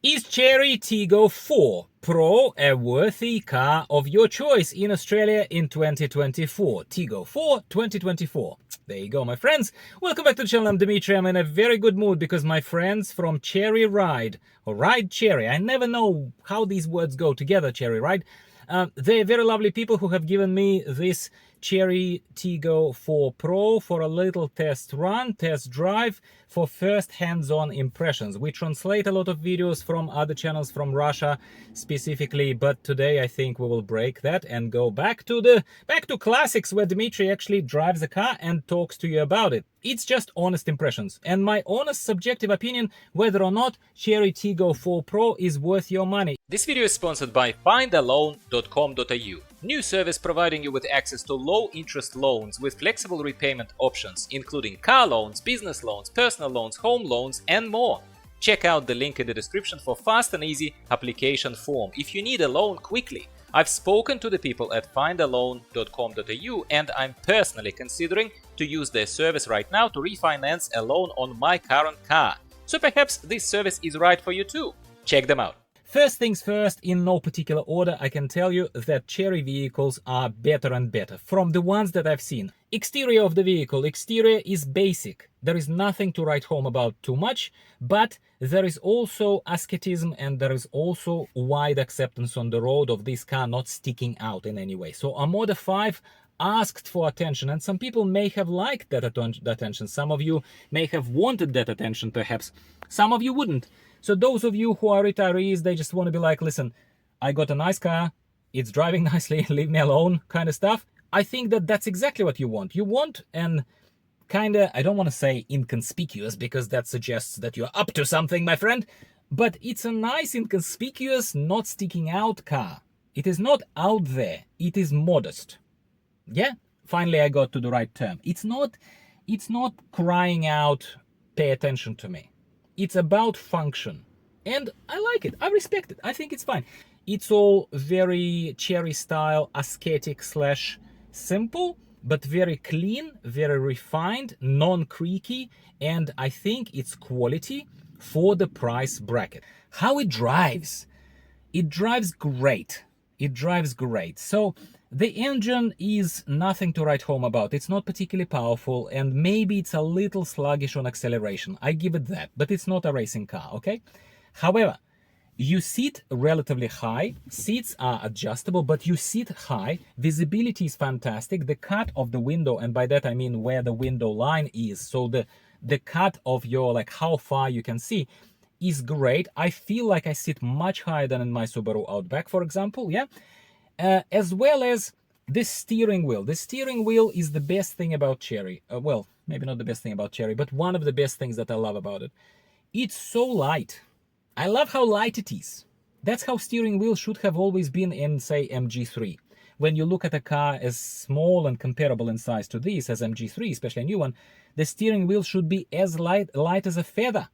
Is Chery Tiggo 4 Pro a worthy car of your choice in Australia in 2024? Tiggo 4 2024. There you go, my friends. Welcome back to the channel. I'm Dimitri. I'm in a very good mood because my friends from Chery Ride, or Ride Chery, I never know how these words go together, Chery Ride. They're very lovely people who have given me this Chery Tiggo 4 Pro for a little test drive for first hands-on impressions. We translate a lot of videos from other channels from Russia specifically, but today I think we will break that and go back to classics where Dmitry actually drives a car and talks to you about it. It's just honest impressions and my honest subjective opinion whether or not Chery Tiggo 4 Pro is worth your money. This video is sponsored by findaloan.com.au. New service providing you with access to low-interest loans with flexible repayment options, including car loans, business loans, personal loans, home loans, and more. Check out the link in the description for fast and easy application form if you need a loan quickly. I've spoken to the people at findaloan.com.au and I'm personally considering to use their service right now to refinance a loan on my current car. So perhaps this service is right for you too. Check them out. First things first, in no particular order, I can tell you that Chery vehicles are better and better from the ones that I've seen. Exterior of the vehicle. Exterior is basic. There is nothing to write home about too much, but there is also asceticism and there is also wide acceptance on the road of this car not sticking out in any way. So Armada 5 asked for attention and some people may have liked that attention. Some of you may have wanted that attention perhaps. Some of you wouldn't. So those of you who are retirees, they just want to be like, listen, I got a nice car, it's driving nicely, leave me alone kind of stuff. I think that that's exactly what you want. You want an kind of, I don't want to say inconspicuous because that suggests that you're up to something, my friend, but it's a nice, inconspicuous, not sticking out car. It is not out there, it is modest. Yeah, finally I got to the right term. It's not crying out, pay attention to me. It's about function. And I like it. I respect it. I think it's fine. It's all very Chery style, ascetic / simple, but very clean, very refined, non-creaky, and I think it's quality for the price bracket. How it drives? It drives great. It drives great. So the engine is nothing to write home about. It's not particularly powerful and maybe it's a little sluggish on acceleration. I give it that, but it's not a racing car, okay? However, you sit relatively high, seats are adjustable, but you sit high, visibility is fantastic, the cut of the window, and by that I mean where the window line is, so the cut of your, like how far you can see, is great. I feel like I sit much higher than in my Subaru Outback, for example, yeah? As well as this steering wheel. The steering wheel is the best thing about Chery. Well, maybe not the best thing about Chery, but one of the best things that I love about it. It's so light. I love how light it is. That's how steering wheel should have always been in, say, MG3. When you look at a car as small and comparable in size to this as MG3, especially a new one, the steering wheel should be as light as a feather,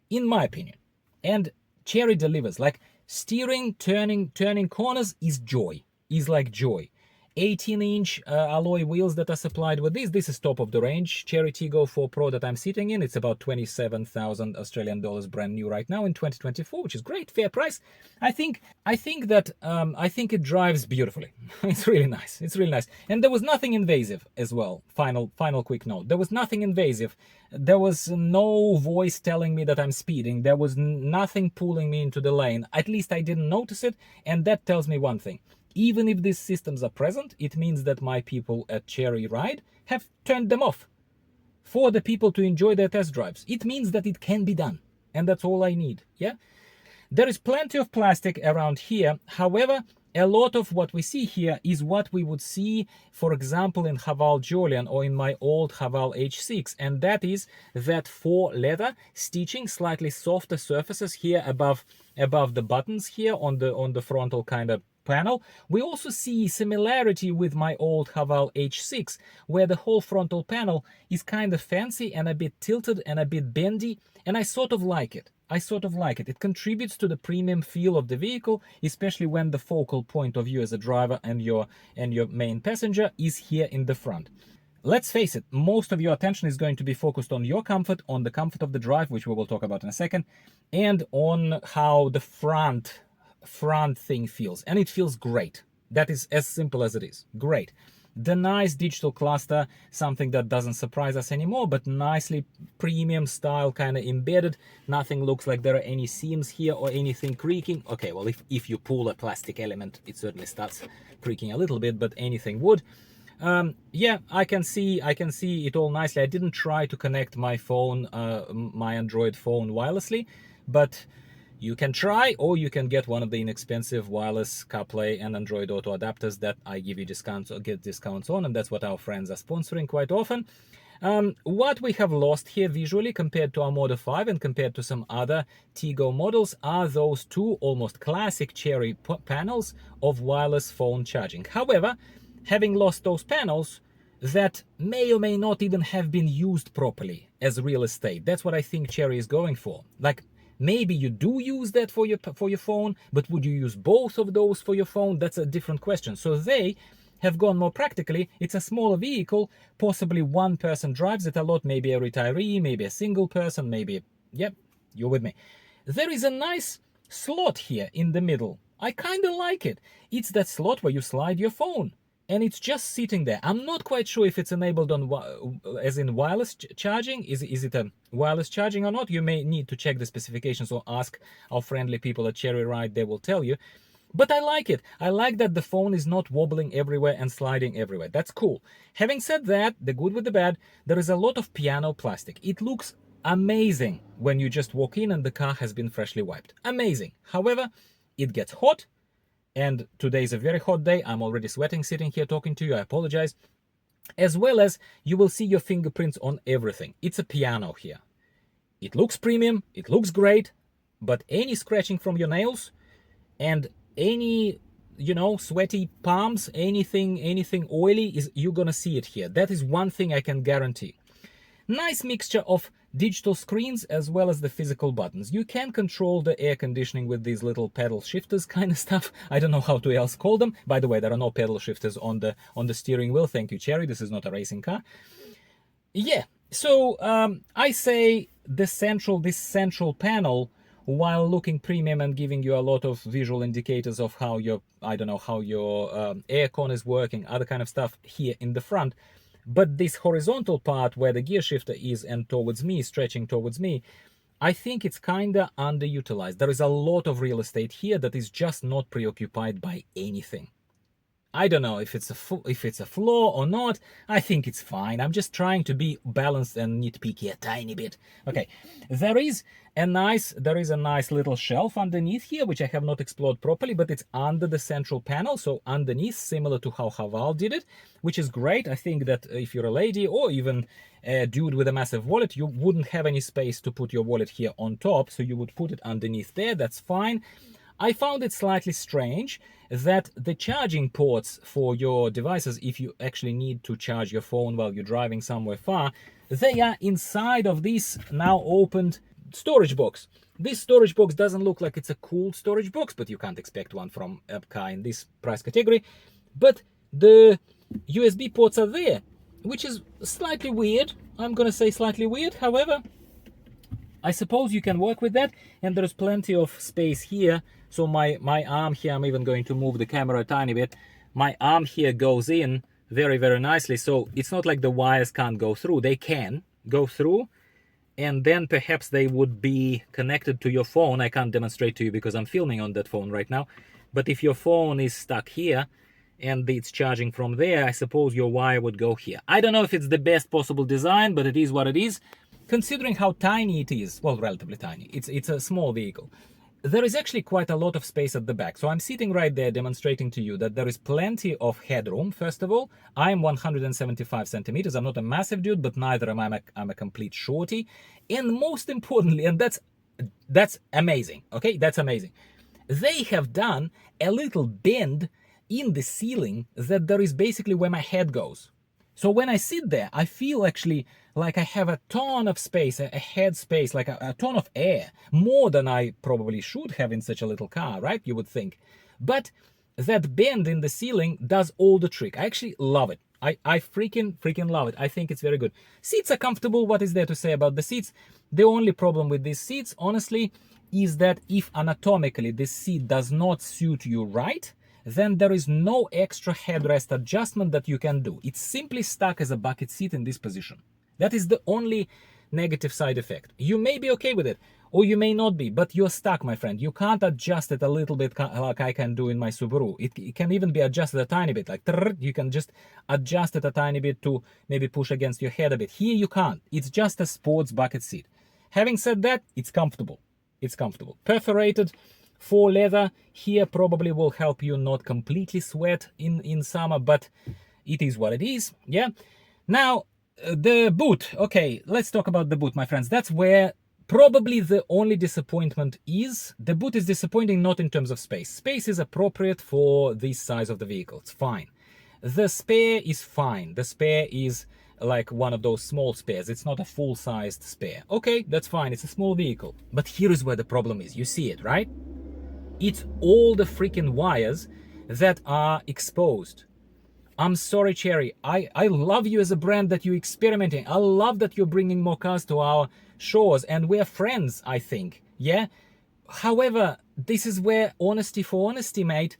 in my opinion. And Chery delivers. Like steering, turning corners is joy. Is like joy. 18-inch alloy wheels that are supplied with this. This is top of the range. Chery Tiggo 4 Pro that I'm sitting in. It's about 27,000 Australian dollars brand new right now in 2024, which is great, fair price. I think it drives beautifully. It's really nice. It's really nice. And there was nothing invasive as well. Final quick note. There was nothing invasive. There was no voice telling me that I'm speeding. There was nothing pulling me into the lane. At least I didn't notice it, and that tells me one thing. Even if these systems are present, it means that my people at Chery Ride have turned them off for the people to enjoy their test drives. It means that it can be done, and that's all I need, yeah? There is plenty of plastic around here. However, a lot of what we see here is what we would see, for example, in Haval Julian or in my old Haval H6, and that is that for leather stitching, slightly softer surfaces here above the buttons here on the frontal kind of panel. We also see similarity with my old Haval H6, where the whole frontal panel is kind of fancy and a bit tilted and a bit bendy, and I sort of like it. It contributes to the premium feel of the vehicle, especially when the focal point of view as a driver and your main passenger is here in the front. let's face it, most of your attention is going to be focused on your comfort, on the comfort of the drive, which we will talk about in a second, and on how the front thing feels. And it feels great. That is as simple as it is. Great. The nice digital cluster, something that doesn't surprise us anymore, but nicely premium style, kind of embedded. Nothing looks like there are any seams here or anything creaking. Okay, well, if you pull a plastic element, it certainly starts creaking a little bit, but anything would. Yeah, I can see it all nicely. I didn't try to connect my phone, my Android phone wirelessly, but you can try, or you can get one of the inexpensive wireless CarPlay and Android Auto adapters that I give you discounts or get discounts on, and that's what our friends are sponsoring quite often. What we have lost here visually compared to our Model 5 and compared to some other Tiggo models are those two almost classic Chery panels of wireless phone charging. However, having lost those panels, that may or may not even have been used properly as real estate. That's what I think Chery is going for. Like, maybe you do use that for your phone, but would you use both of those for your phone? That's a different question. So they have gone more practically. It's a smaller vehicle, possibly one person drives it a lot, maybe a retiree, maybe a single person, maybe, yep, you're with me. There is a nice slot here in the middle. I kind of like it. It's that slot where you slide your phone, and it's just sitting there. I'm not quite sure if it's enabled on, as in wireless charging. Is it a wireless charging or not? You may need to check the specifications or ask our friendly people at Chery Ride. They will tell you. But I like it. I like that the phone is not wobbling everywhere and sliding everywhere. That's cool. Having said that, the good with the bad, there is a lot of piano plastic. It looks amazing when you just walk in and the car has been freshly wiped. Amazing. However, it gets hot. And today's a very hot day. I'm already sweating sitting here talking to you. I apologize. As well as you will see your fingerprints on everything. It's a piano here. It looks premium. It looks great. But any scratching from your nails and any, sweaty palms, anything oily, you're going to see it here. That is one thing I can guarantee. Nice mixture of digital screens as well as the physical buttons. You can control the air conditioning with these little pedal shifters kind of stuff. I don't know how to else call them. By the way, there are no pedal shifters on the steering wheel. Thank you, Chery. This is not a racing car. Yeah, so I say this central panel, while looking premium and giving you a lot of visual indicators of how your, aircon is working, other kind of stuff here in the front. But this horizontal part where the gear shifter is and towards me, stretching towards me, I think it's kind of underutilized. There is a lot of real estate here that is just not preoccupied by anything. I don't know if it's a flaw or not. I think it's fine. I'm just trying to be balanced and nitpicky a tiny bit. Okay, there is a nice little shelf underneath here, which I have not explored properly, but it's under the central panel, so underneath, similar to how Haval did it, which is great. I think that if you're a lady or even a dude with a massive wallet, you wouldn't have any space to put your wallet here on top, so you would put it underneath there. That's fine. I found it slightly strange that the charging ports for your devices, if you actually need to charge your phone while you're driving somewhere far, they are inside of this now opened storage box. This storage box doesn't look like it's a cool storage box, but you can't expect one from a car in this price category. But the USB ports are there, which is slightly weird. I'm gonna say slightly weird. However, I suppose you can work with that, and there's plenty of space here. So my arm here, I'm even going to move the camera a tiny bit. My arm here goes in very, very nicely. So it's not like the wires can't go through. They can go through, and then perhaps they would be connected to your phone. I can't demonstrate to you because I'm filming on that phone right now. But if your phone is stuck here and it's charging from there, I suppose your wire would go here. I don't know if it's the best possible design, but it is what it is. Considering how tiny it is, well, relatively tiny, it's a small vehicle. There is actually quite a lot of space at the back. So I'm sitting right there demonstrating to you that there is plenty of headroom. First of all, I'm 175 centimeters. I'm not a massive dude, but neither am I. I'm a complete shorty. And most importantly, and that's amazing, okay? That's amazing. They have done a little bend in the ceiling that there is basically where my head goes. So when I sit there, I feel actually like I have a ton of space, a head space, like a ton of air, more than I probably should have in such a little car, right? You would think. But that bend in the ceiling does all the trick. I actually love it. I freaking love it. I think it's very good. Seats are comfortable. What is there to say about the seats? The only problem with these seats, honestly, is that if anatomically this seat does not suit you right, then there is no extra headrest adjustment that you can do. It's simply stuck as a bucket seat in this position. That is the only negative side effect. You may be okay with it, or you may not be, but you're stuck, my friend. You can't adjust it a little bit like I can do in my Subaru. It can even be adjusted a tiny bit, like you can just adjust it a tiny bit to maybe push against your head a bit. Here you can't. It's just a sports bucket seat. Having said that, it's comfortable. It's comfortable. Perforated faux leather here probably will help you not completely sweat in summer, but it is what it is. Yeah. Now, the boot. Okay, let's talk about the boot, my friends. That's where probably the only disappointment is. The boot is disappointing not in terms of space. Space is appropriate for this size of the vehicle. It's fine. The spare is fine. The spare is like one of those small spares. It's not a full-sized spare. Okay, that's fine. It's a small vehicle. But here is where the problem is. You see it, right? It's all the freaking wires that are exposed. I'm sorry, Chery. I love you as a brand, that you're experimenting. I love that you're bringing more cars to our shores, and we're friends, I think. Yeah? However, this is where honesty for honesty, mate.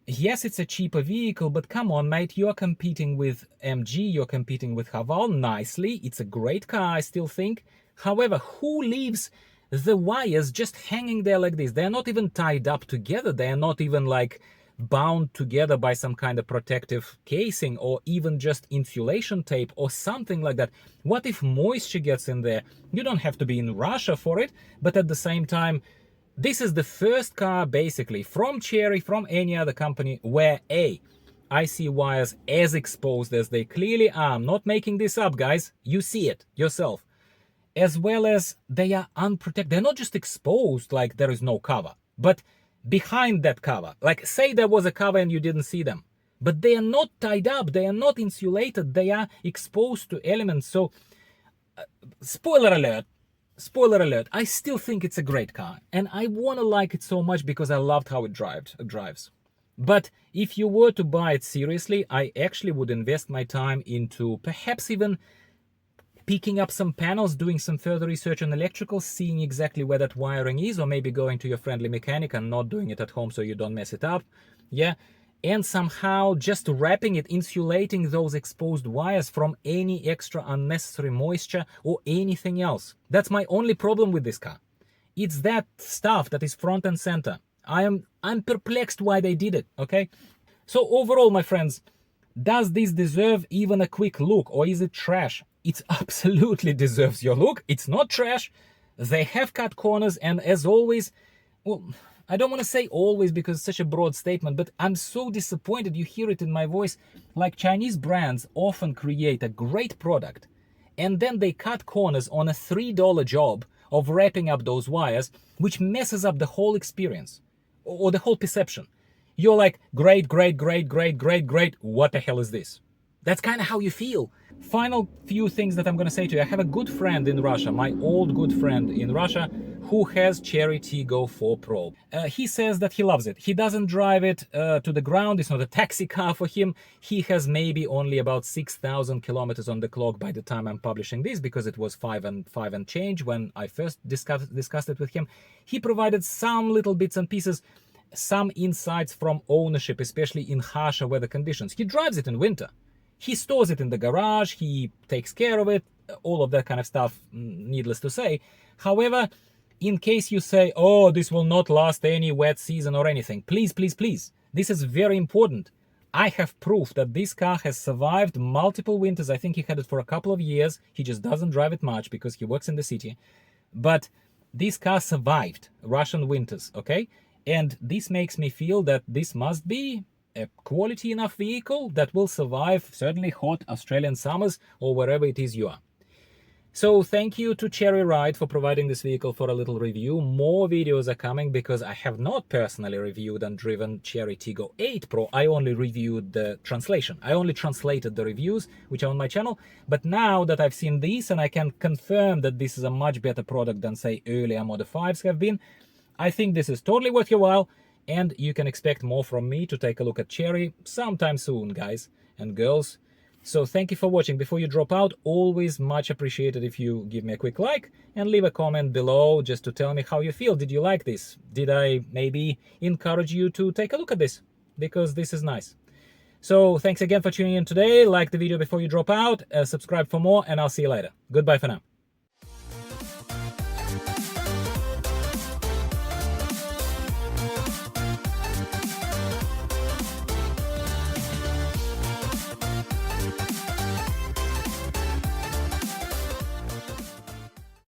Yes, it's a cheaper vehicle, but come on, mate. You're competing with MG. You're competing with Haval nicely. It's a great car, I still think. However, who leaves the wires just hanging there like this? They're not even tied up together. They're not even like bound together by some kind of protective casing or even just insulation tape or something like that. What if moisture gets in there? You don't have to be in Russia for it, but at the same time, this is the first car basically from Chery, from any other company, where I see wires as exposed as they clearly are. I'm not making this up, guys. You see it yourself. As well as they are unprotected. They're not just exposed like there is no cover, but behind that cover. Like say there was a cover and you didn't see them, but they are not tied up. They are not insulated. They are exposed to elements. So spoiler alert, I still think it's a great car, and I want to like it so much because I loved how it drives. But if you were to buy it seriously, I actually would invest my time into perhaps even picking up some panels, doing some further research on electrical, seeing exactly where that wiring is, or maybe going to your friendly mechanic and not doing it at home so you don't mess it up. Yeah. And somehow just wrapping it, insulating those exposed wires from any extra unnecessary moisture or anything else. That's my only problem with this car. It's that stuff that is front and center. I'm perplexed why they did it, okay? So overall, my friends, does this deserve even a quick look, or is it trash? It absolutely deserves your look. It's not trash. They have cut corners, and as always, well, I don't want to say always because it's such a broad statement, but I'm so disappointed. You hear it in my voice. Like, Chinese brands often create a great product, and then they cut corners on a $3 job of wrapping up those wires, which messes up the whole experience or the whole perception. You're like, great, great, great, great, great, great. What the hell is this? That's kind of how you feel. Final few things that I'm going to say to you. I have a good friend in Russia, my old good friend in Russia, who has Chery Tiggo 4 Pro. He says that he loves it. He doesn't drive it to the ground. It's not a taxi car for him. He has maybe only about 6,000 kilometers on the clock by the time I'm publishing this, because it was 5 and change when I first discussed it with him. He provided some little bits and pieces, some insights from ownership, especially in harsher weather conditions. He drives it in winter. He stores it in the garage, he takes care of it, all of that kind of stuff, needless to say. However, in case you say, oh, this will not last any wet season or anything, please, please, please, this is very important. I have proof that this car has survived multiple winters. I think he had it for a couple of years. He just doesn't drive it much because he works in the city. But this car survived Russian winters, okay? And this makes me feel that this must be a quality enough vehicle that will survive certainly hot Australian summers or wherever it is you are. So thank you to Chery Ride for providing this vehicle for a little review. More videos are coming because I have not personally reviewed and driven Chery Tiggo 8 Pro. I only reviewed the translation. I only translated the reviews, which are on my channel. But now that I've seen these and I can confirm that this is a much better product than, say, earlier Model 5s have been, I think this is totally worth your while. And you can expect more from me to take a look at Chery sometime soon, guys and girls. So thank you for watching. Before you drop out, always much appreciated if you give me a quick like and leave a comment below just to tell me how you feel. Did you like this? Did I maybe encourage you to take a look at this? Because this is nice. So thanks again for tuning in today. Like the video before you drop out, subscribe for more, and I'll see you later. Goodbye for now.